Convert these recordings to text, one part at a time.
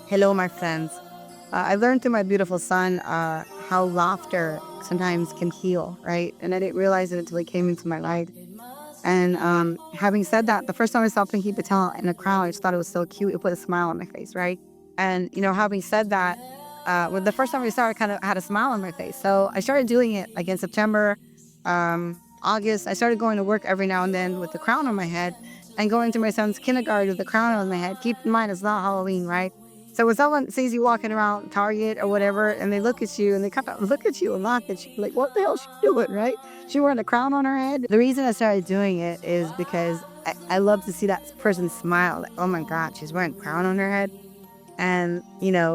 Hello, my friends. I learned through my beautiful son how laughter sometimes can heal, right? And I didn't realize it until it came into my life. And having said that, the first time I saw Pinky Patel in a crowd, I just thought it was so cute. It put a smile on my face, right? And, having said that, when the first time I saw it, I kind of had a smile on my face. So I started doing it like in September, August. I started going to work every now and then with the crown on my head and going to my son's kindergarten with the crown on my head. Keep in mind, it's not Halloween, right? So when someone sees you walking around Target or whatever, and they look at you and they kind of look at you and laugh at you, like, what the hell she doing, right? She wearing a crown on her head. The reason I started doing it is because I love to see that person smile. Like, oh my God, she's wearing a crown on her head. And,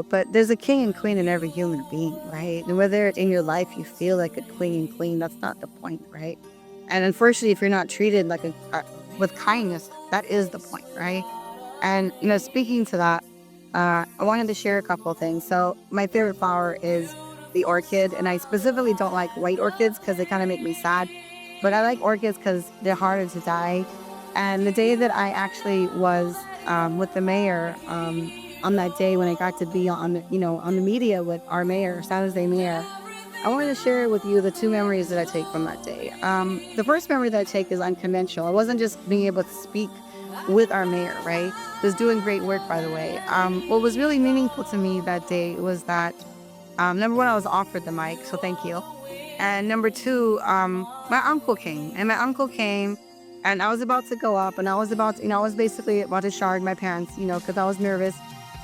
but there's a king and queen in every human being, right? And whether in your life you feel like a king and queen, that's not the point, right? And unfortunately, if you're not treated like with kindness, that is the point, right? And, speaking to that, I wanted to share a couple of things. So my favorite flower is the orchid, and I specifically don't like white orchids because they kind of make me sad. But I like orchids because they're harder to die. And the day that I actually was with the mayor, on that day when I got to be on the media with our mayor, San Jose mayor, I wanted to share with you the two memories that I take from that day. The first memory that I take is unconventional. I wasn't just being able to speak with our mayor, right? Who's doing great work, by the way. What was really meaningful to me that day was that, number one, I was offered the mic, so thank you. And number two, my uncle came, and I was about to go up, and I was about to, I was basically about to shard my pants, because I was nervous.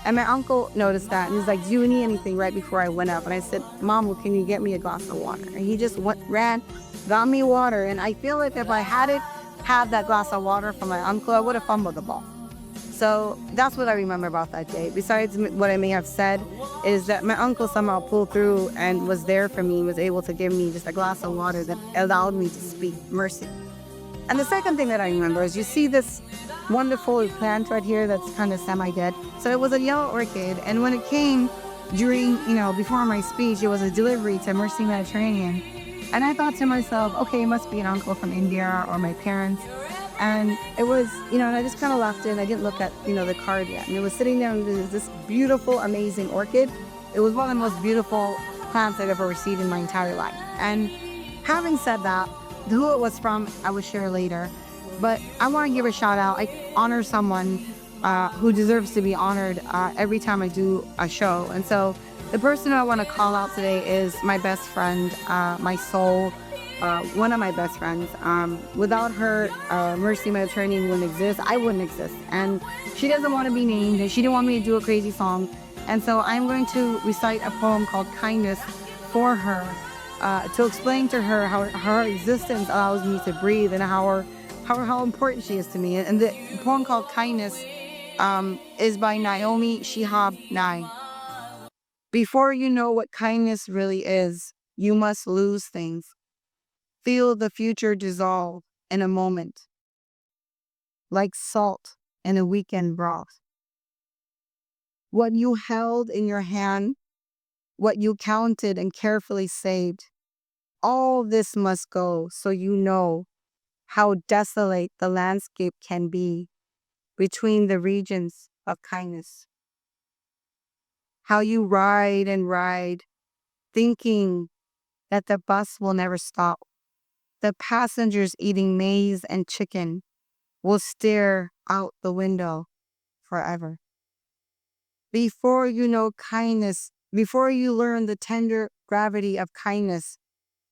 And my uncle noticed that, and he's like, "Do you need anything?" Right before I went up, and I said, "Mom, well, can you get me a glass of water?" And he just ran, got me water, and I feel like if I hadn't had that glass of water from my uncle, I would have fumbled the ball. So that's what I remember about that day. Besides what I may have said, is that my uncle somehow pulled through and was there for me, was able to give me just a glass of water that allowed me to speak mercy. And the second thing that I remember is you see this wonderful plant right here that's kind of semi-dead. So it was a yellow orchid, and when it came during, before my speech, it was a delivery to Mercy Mediterranean. And I thought to myself, okay, it must be an uncle from India or my parents. And it was, and I just kind of left it and I didn't look at, the card yet. And it was sitting there and there was this beautiful, amazing orchid. It was one of the most beautiful plants I've ever received in my entire life. And having said that, who it was from, I will share later. But I want to give a shout out. I honor someone who deserves to be honored every time I do a show. And so the person I want to call out today is my best friend, my soul, one of my best friends. Without her, Mercy Mediterranean wouldn't exist. I wouldn't exist. And she doesn't want to be named, and she didn't want me to do a crazy song. And so I'm going to recite a poem called Kindness for her, to explain to her how her existence allows me to breathe and how important she is to me. And the poem called Kindness is by Naomi Shihab Nye. Before you know what kindness really is, you must lose things. Feel the future dissolve in a moment, like salt in a weekend broth. What you held in your hand, what you counted and carefully saved, all this must go so you know how desolate the landscape can be between the regions of kindness. How you ride and ride, thinking that the bus will never stop. The passengers eating maize and chicken will stare out the window forever. Before you know kindness, before you learn the tender gravity of kindness,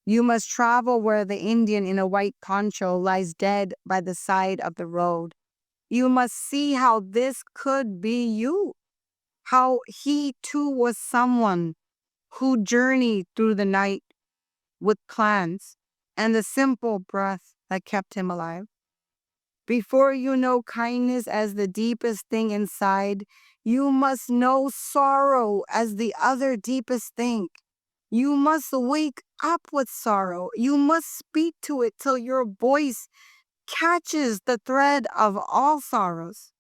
you must travel where the Indian in a white poncho lies dead by the side of the road. You must see how this could be you, how he too was someone who journeyed through the night with plans and the simple breath that kept him alive. Before you know kindness as the deepest thing inside, you must know sorrow as the other deepest thing. You must wake up with sorrow. You must speak to it till your voice catches the thread of all sorrows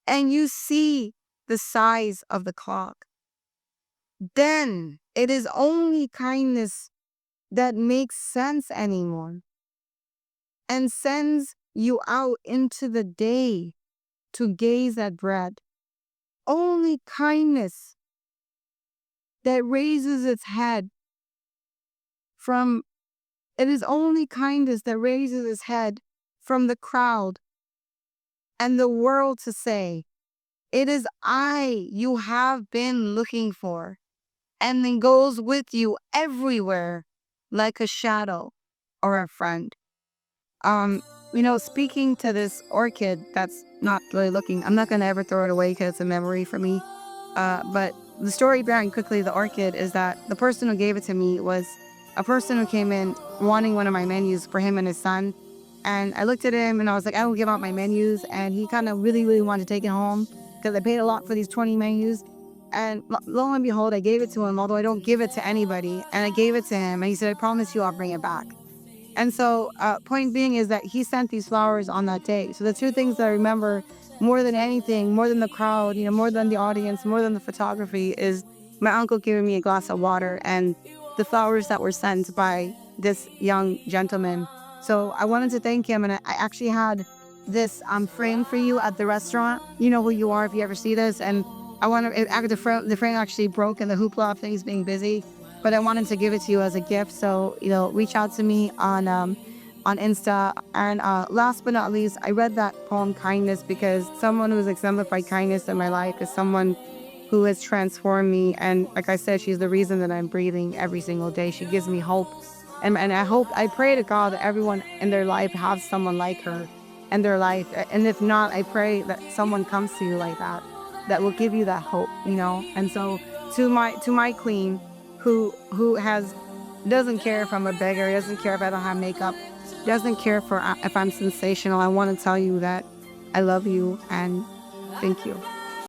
and you see the size of the clock. Then it is only kindness that makes sense anymore and sends you out into the day to gaze at bread. only kindness that raises its head from it is only kindness that raises its head from the crowd and the world to say, "It is I you have been looking for," and then goes with you everywhere like a shadow or a friend. Um, Speaking to this orchid that's not really looking, I'm not going to ever throw it away because it's a memory for me. But the story behind quickly the orchid is that the person who gave it to me was a person who came in wanting one of my menus for him and his son. And I looked at him and I was like, I don't give out my menus. And he kind of really, really wanted to take it home because I paid a lot for these 20 menus. And lo and behold, I gave it to him, although I don't give it to anybody. And I gave it to him and he said, I promise you I'll bring it back. And so, point being is that he sent these flowers on that day. So the two things that I remember more than anything, more than the crowd, more than the audience, more than the photography, is my uncle giving me a glass of water and the flowers that were sent by this young gentleman. So I wanted to thank him, and I actually had this frame for you at the restaurant. You know who you are if you ever see this, and I want to. The frame actually broke in the hoopla of things being busy, but I wanted to give it to you as a gift. So, reach out to me on Insta. And last but not least, I read that poem Kindness because someone who's exemplified kindness in my life is someone who has transformed me. And like I said, she's the reason that I'm breathing every single day. She gives me hope. And I pray to God that everyone in their life has someone like her in their life. And if not, I pray that someone comes to you like that will give you that hope. And so to my queen, who doesn't care if I'm a beggar, doesn't care if I don't have makeup, doesn't care if I'm sensational. I want to tell you that I love you and thank you.